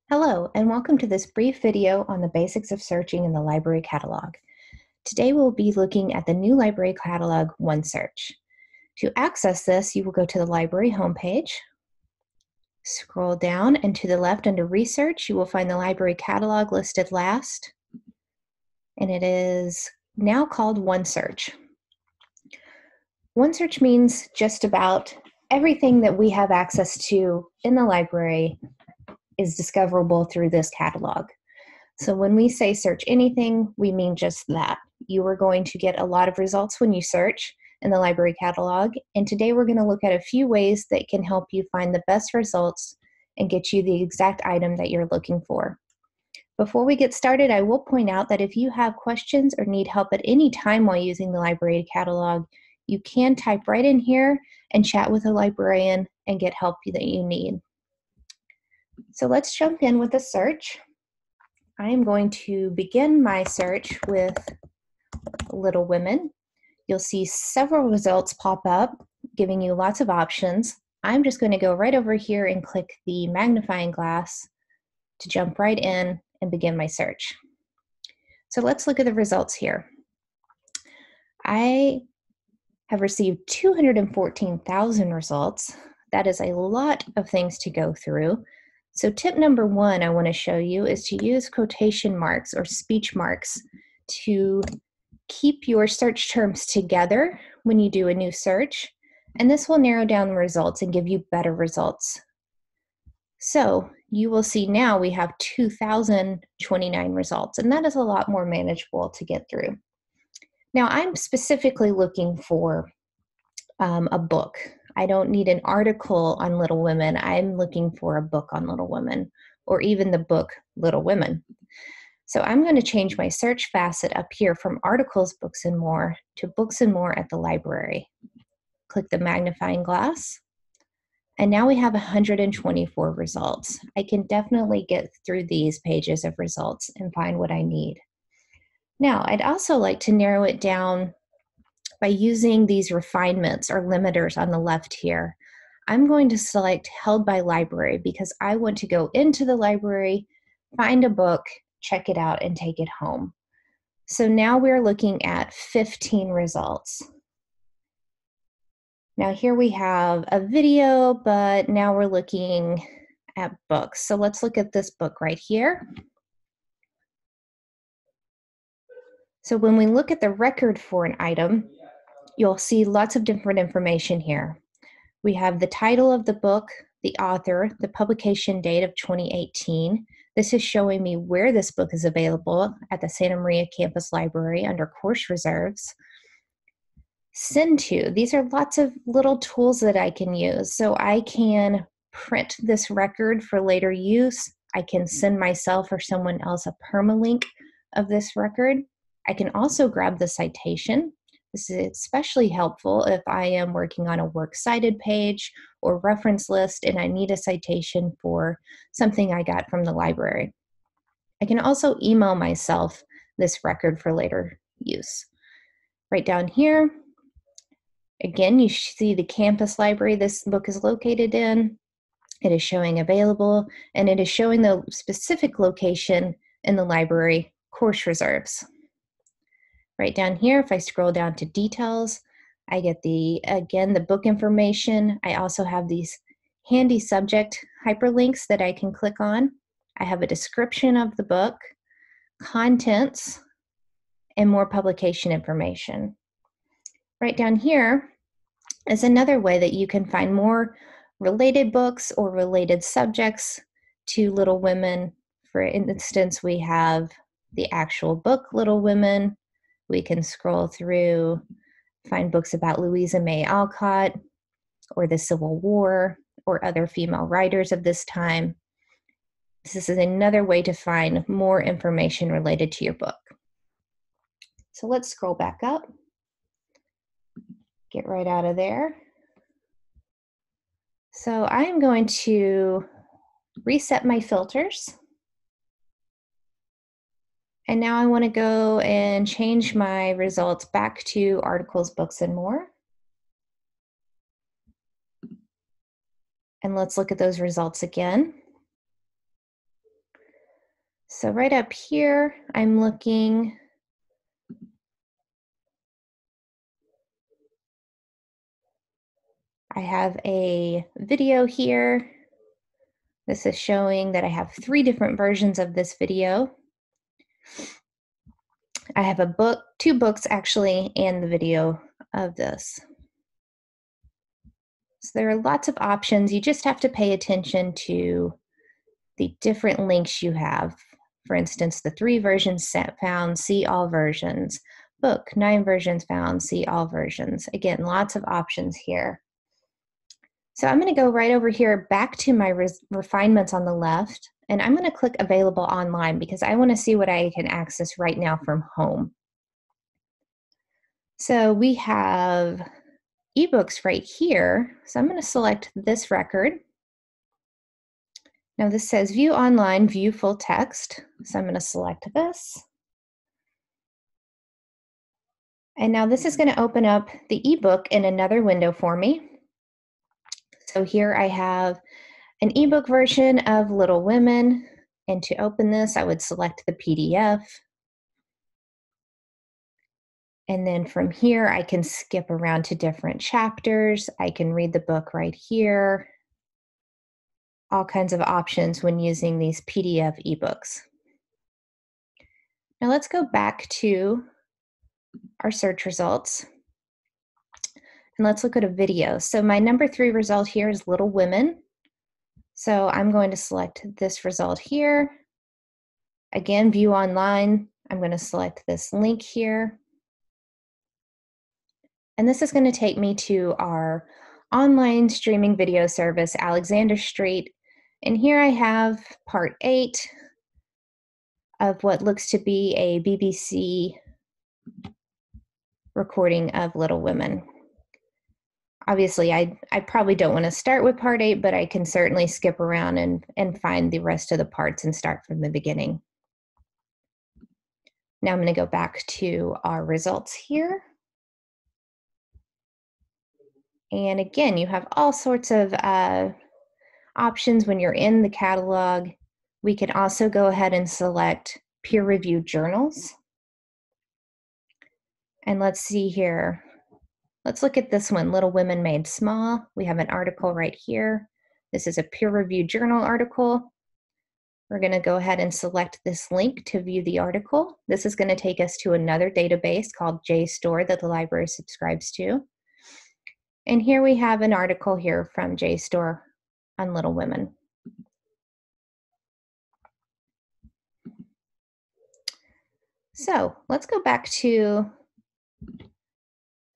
Hello, and welcome to this brief video on the basics of searching in the library catalog. Today we'll be looking at the new library catalog, OneSearch. To access this, you will go to the library homepage, scroll down, and to the left under Research, you will find the library catalog listed last, and it is now called OneSearch. OneSearch means just about everything that we have access to in the library is discoverable through this catalog. So when we say search anything, we mean just that. You are going to get a lot of results when you search in the library catalog, and today we're going to look at a few ways that can help you find the best results and get you the exact item that you're looking for. Before we get started, I will point out that if you have questions or need help at any time while using the library catalog, you can type right in here and chat with a librarian and get help that you need. So let's jump in with a search. I am going to begin my search with Little Women. You'll see several results pop up, giving you lots of options. I'm just going to go right over here and click the magnifying glass to jump right in and begin my search. So let's look at the results here. I have received 214,000 results. That is a lot of things to go through. So tip number one I want to show you is to use quotation marks or speech marks to keep your search terms together when you do a new search, and this will narrow down the results and give you better results. So you will see now we have 2,029 results, and that is a lot more manageable to get through. Now I'm specifically looking for a book. I don't need an article on Little Women. I'm looking for a book on Little Women, or even the book Little Women. So I'm going to change my search facet up here from articles, books, and more to books and more at the library. Click the magnifying glass, and now we have 124 results. I can definitely get through these pages of results and find what I need. Now, I'd also like to narrow it down by using these refinements or limiters on the left here. I'm going to select Held by Library because I want to go into the library, find a book, check it out, and take it home. So now we're looking at 15 results. Now here we have a video, but now we're looking at books. So let's look at this book right here. So when we look at the record for an item, you'll see lots of different information here. We have the title of the book, the author, the publication date of 2018. This is showing me where this book is available at the Santa Maria Campus Library under Course Reserves. Send to, these are lots of little tools that I can use. So I can print this record for later use. I can send myself or someone else a permalink of this record. I can also grab the citation. This is especially helpful if I am working on a works cited page or reference list and I need a citation for something I got from the library. I can also email myself this record for later use. Right down here, again, you see the campus library this book is located in. It is showing available, and it is showing the specific location in the library, Course Reserves. Right down here, if I scroll down to details, I get again, the book information. I also have these handy subject hyperlinks that I can click on. I have a description of the book, contents, and more publication information. Right down here is another way that you can find more related books or related subjects to Little Women. For instance, we have the actual book, Little Women. We can scroll through, find books about Louisa May Alcott or the Civil War or other female writers of this time. This is another way to find more information related to your book. So let's scroll back up, get right out of there. So I am going to reset my filters. And now I want to go and change my results back to articles, books, and more. And let's look at those results again. So right up here, I'm looking. I have a video here. This is showing that I have 3 different versions of this video. I have a book, 2 books actually, and the video of this. So there are lots of options. You just have to pay attention to the different links you have. For instance, the 3 versions found, see all versions. Book, 9 versions found, see all versions. Again, lots of options here. So I'm going to go right over here back to my refinements on the left, and I'm going to click Available Online because I want to see what I can access right now from home. So we have eBooks right here. So I'm going to select this record. Now this says View Online, View Full Text. So I'm going to select this. And now this is going to open up the ebook in another window for me. So here I have an ebook version of Little Women. And to open this, I would select the PDF. And then from here, I can skip around to different chapters. I can read the book right here. All kinds of options when using these PDF ebooks. Now let's go back to our search results. And let's look at a video. So my number 3 result here is Little Women. So I'm going to select this result here. Again, View Online. I'm going to select this link here. And this is going to take me to our online streaming video service, Alexander Street. And here I have part 8 of what looks to be a BBC recording of Little Women. Obviously, I probably don't want to start with part 8, but I can certainly skip around and find the rest of the parts and start from the beginning. Now I'm going to go back to our results here. And again, you have all sorts of options when you're in the catalog. We can also go ahead and select peer-reviewed journals. And let's see here. Let's look at this one, Little Women Made Small. We have an article right here. This is a peer-reviewed journal article. We're going to go ahead and select this link to view the article. This is going to take us to another database called JSTOR that the library subscribes to. And here we have an article here from JSTOR on Little Women. So let's go back to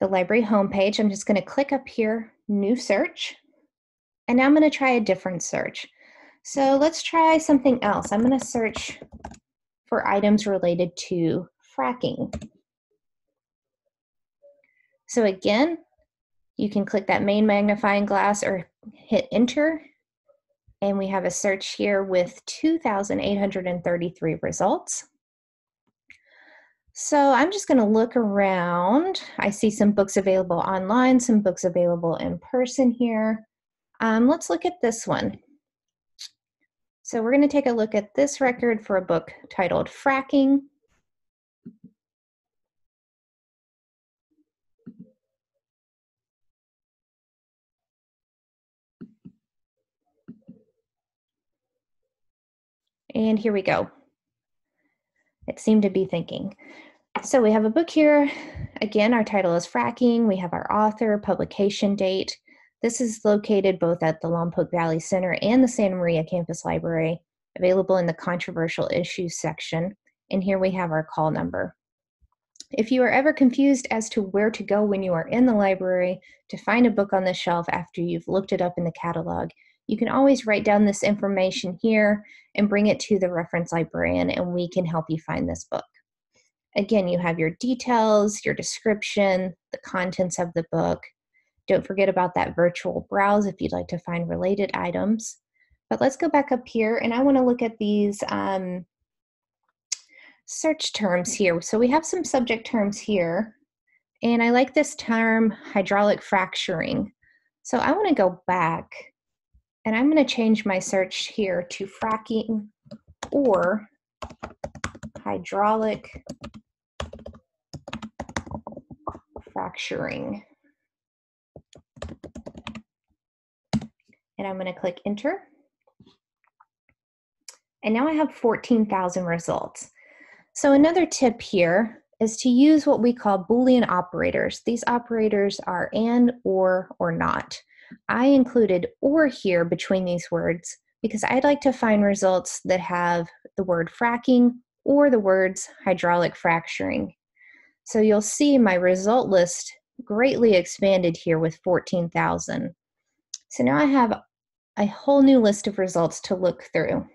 the library homepage. I'm just going to click up here, New Search. And now I'm going to try a different search. So let's try something else. I'm going to search for items related to fracking. So again, you can click that main magnifying glass or hit enter. And we have a search here with 2,833 results. So I'm just going to look around. I see some books available online, some books available in person here. Let's look at this one. So we're going to take a look at this record for a book titled Fracking. And here we go. It seemed to be thinking. So we have a book here. Again, our title is Fracking. We have our author, publication date. This is located both at the Lompoc Valley Center and the Santa Maria Campus Library, available in the controversial issues section. And here we have our call number. If you are ever confused as to where to go when you are in the library to find a book on the shelf after you've looked it up in the catalog, you can always write down this information here and bring it to the reference librarian, and we can help you find this book. Again, you have your details, your description, the contents of the book. Don't forget about that virtual browse if you'd like to find related items. But let's go back up here, and I want to look at these search terms here. So we have some subject terms here, and I like this term, hydraulic fracturing. So I want to go back, and I'm going to change my search here to fracking or hydraulic fracturing. And I'm going to click enter. And now I have 14,000 results. So another tip here is to use what we call Boolean operators. These operators are and, or not. I included or here between these words because I'd like to find results that have the word fracking or the words hydraulic fracturing. So you'll see my result list greatly expanded here with 14,000. So now I have a whole new list of results to look through.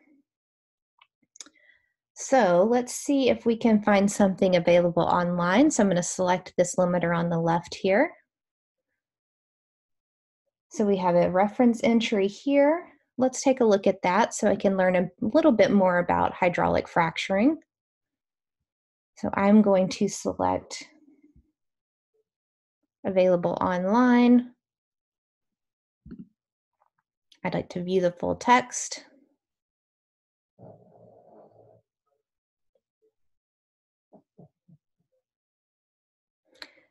So let's see if we can find something available online. So I'm going to select this limiter on the left here. So we have a reference entry here. Let's take a look at that so I can learn a little bit more about hydraulic fracturing. So I'm going to select available online. I'd like to view the full text.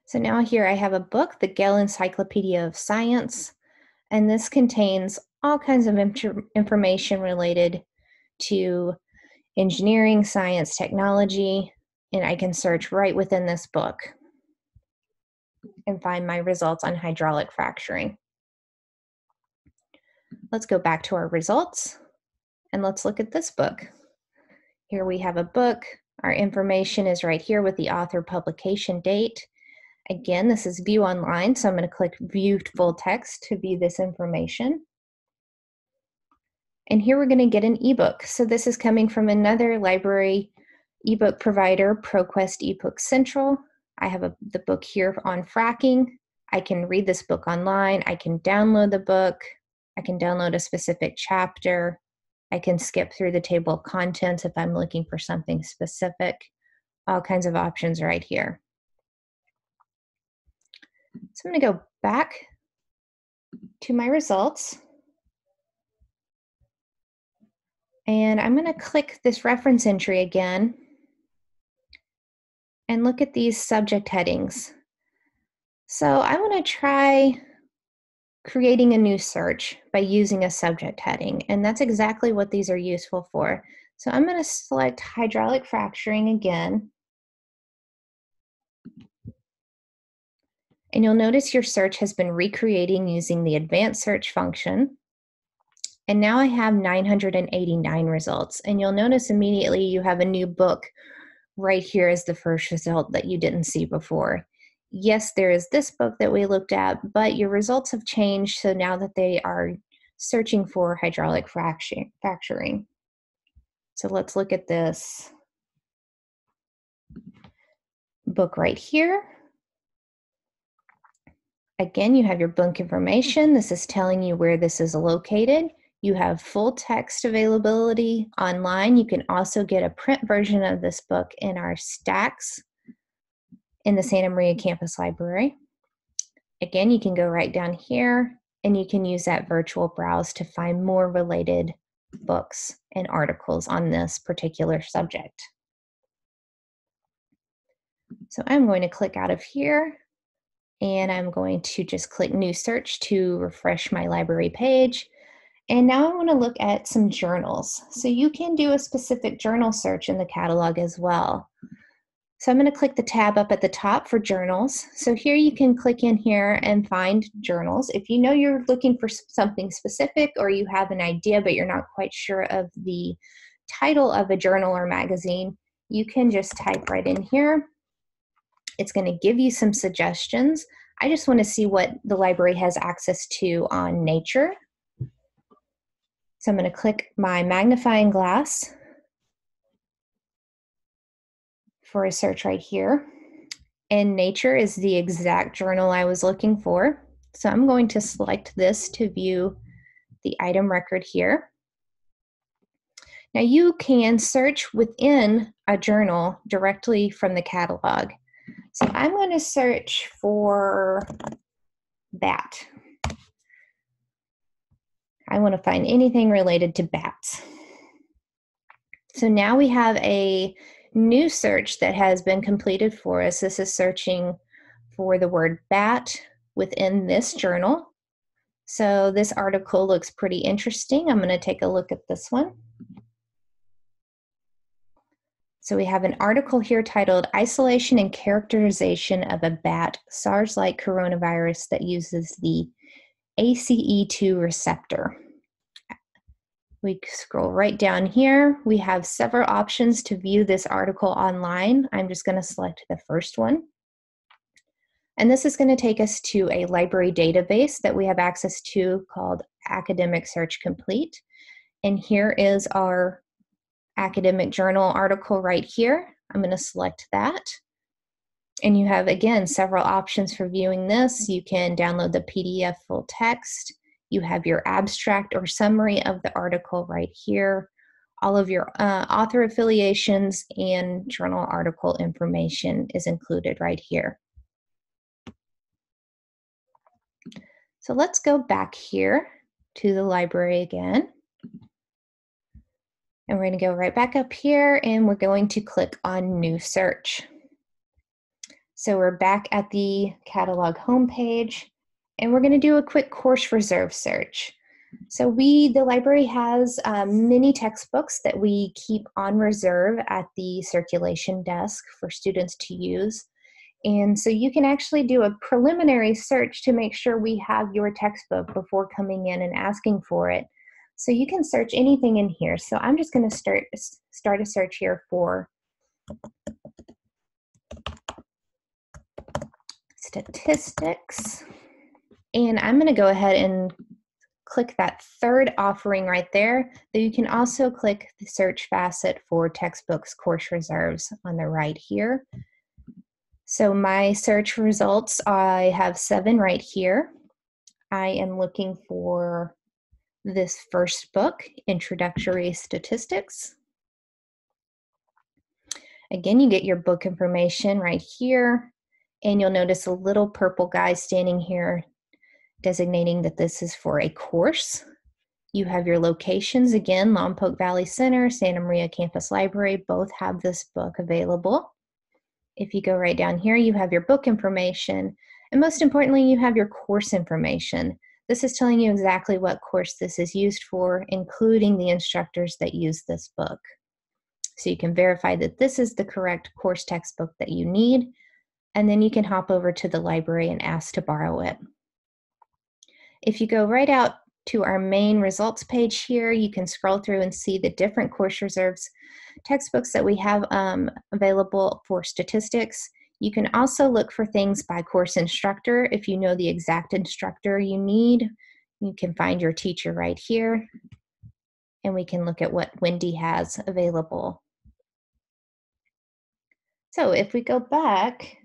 So now here I have a book, the Gale Encyclopedia of Science, and this contains all kinds of information related to engineering, science, technology, and I can search right within this book and find my results on hydraulic fracturing. Let's go back to our results and let's look at this book. Here we have a book. Our information is right here with the author, publication date. Again, this is view online, so I'm going to click view full text to view this information. And here we're going to get an ebook. So this is coming from another library ebook provider, ProQuest eBook Central. I have the book here on fracking. I can read this book online. I can download the book. I can download a specific chapter. I can skip through the table of contents if I'm looking for something specific. All kinds of options right here. So I'm going to go back to my results. And I'm going to click this reference entry again and look at these subject headings. So I want to try creating a new search by using a subject heading, and that's exactly what these are useful for. So I'm going to select hydraulic fracturing again. And you'll notice your search has been recreating using the advanced search function. And now I have 989 results. And you'll notice immediately you have a new book right here as the first result that you didn't see before. Yes, there is this book that we looked at, but your results have changed. So now that they are searching for hydraulic fracturing. So let's look at this book right here. Again, you have your book information. This is telling you where this is located. You have full text availability online. You can also get a print version of this book in our stacks in the Santa Maria Campus Library. Again, you can go right down here and you can use that virtual browse to find more related books and articles on this particular subject. So I'm going to click out of here. And I'm going to just click New Search to refresh my library page. And now I want to look at some journals. So you can do a specific journal search in the catalog as well. So I'm going to click the tab up at the top for journals. So here you can click in here and find journals. If you know you're looking for something specific or you have an idea but you're not quite sure of the title of a journal or magazine, you can just type right in here. It's going to give you some suggestions. I just want to see what the library has access to on nature. So I'm going to click my magnifying glass for a search right here. And nature is the exact journal I was looking for. So I'm going to select this to view the item record here. Now you can search within a journal directly from the catalog. So I'm going to search for bat. I want to find anything related to bats. So now we have a new search that has been completed for us. This is searching for the word bat within this journal. So this article looks pretty interesting. I'm going to take a look at this one. So we have an article here titled Isolation and Characterization of a Bat SARS-like Coronavirus that uses the ACE2 receptor. We scroll right down here. We have several options to view this article online. I'm just going to select the first one. And this is going to take us to a library database that we have access to called Academic Search Complete. And here is our academic journal article right here. I'm going to select that. And you have, again, several options for viewing this. You can download the PDF full text. You have your abstract or summary of the article right here. All of your author affiliations and journal article information is included right here. So let's go back here to the library again. And we're going to go right back up here and we're going to click on New Search. So we're back at the catalog homepage and we're going to do a quick course reserve search. So the library has many textbooks that we keep on reserve at the circulation desk for students to use. And so you can actually do a preliminary search to make sure we have your textbook before coming in and asking for it. So you can search anything in here. So I'm just going to start a search here for statistics. And I'm going to go ahead and click that third offering right there. Then you can also click the search facet for textbooks course reserves on the right here. So my search results, I have 7 right here. I am looking for this first book, Introductory Statistics. Again, you get your book information right here, and you'll notice a little purple guy standing here designating that this is for a course. You have your locations, again, Lompoc Valley Center, Santa Maria Campus Library, both have this book available. If you go right down here, you have your book information, and most importantly, you have your course information. This is telling you exactly what course this is used for, including the instructors that use this book. So you can verify that this is the correct course textbook that you need, and then you can hop over to the library and ask to borrow it. If you go right out to our main results page here, you can scroll through and see the different course reserves textbooks that we have available for statistics. You can also look for things by course instructor. If you know the exact instructor you need, you can find your teacher right here, and we can look at what Wendy has available. So if we go back,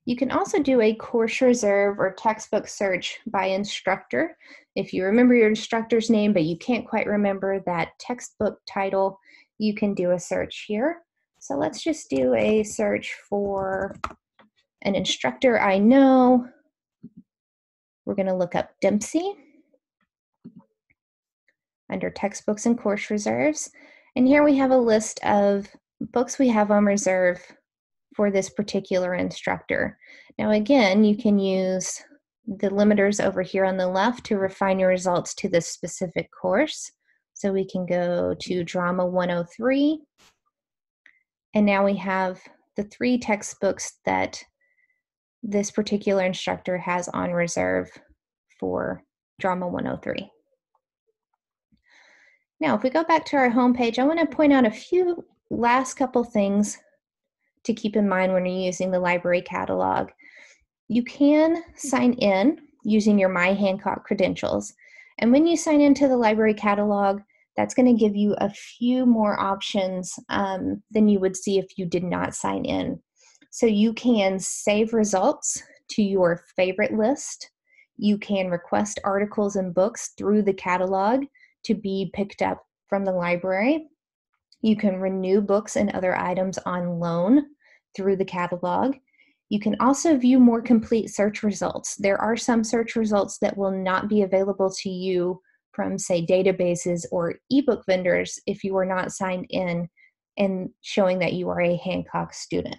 you can also do a course reserve or textbook search by instructor. If you remember your instructor's name, but you can't quite remember that textbook title, you can do a search here. So let's just do a search for an instructor I know. We're going to look up Dempsey under textbooks and course reserves. And here we have a list of books we have on reserve for this particular instructor. Now again, you can use the limiters over here on the left to refine your results to this specific course. So we can go to Drama 103, and now we have the 3 textbooks that this particular instructor has on reserve for Drama 103. Now, if we go back to our homepage, I want to point out a few last couple things to keep in mind when you're using the library catalog. You can sign in using your My Hancock credentials. And when you sign into the library catalog, that's going to give you a few more options than you would see if you did not sign in. So you can save results to your favorite list. You can request articles and books through the catalog to be picked up from the library. You can renew books and other items on loan through the catalog. You can also view more complete search results. There are some search results that will not be available to you from, say, databases or ebook vendors if you are not signed in and showing that you are a Hancock student.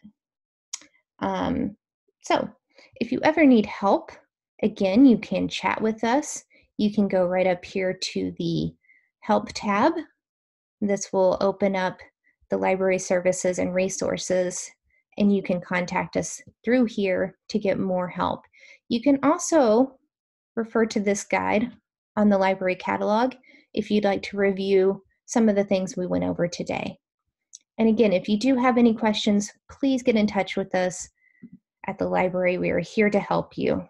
So if you ever need help, again, you can chat with us. You can go right up here to the Help tab. This will open up the library services and resources, and you can contact us through here to get more help. You can also refer to this guide on the library catalog if you'd like to review some of the things we went over today. And again, if you do have any questions, please get in touch with us at the library. We are here to help you.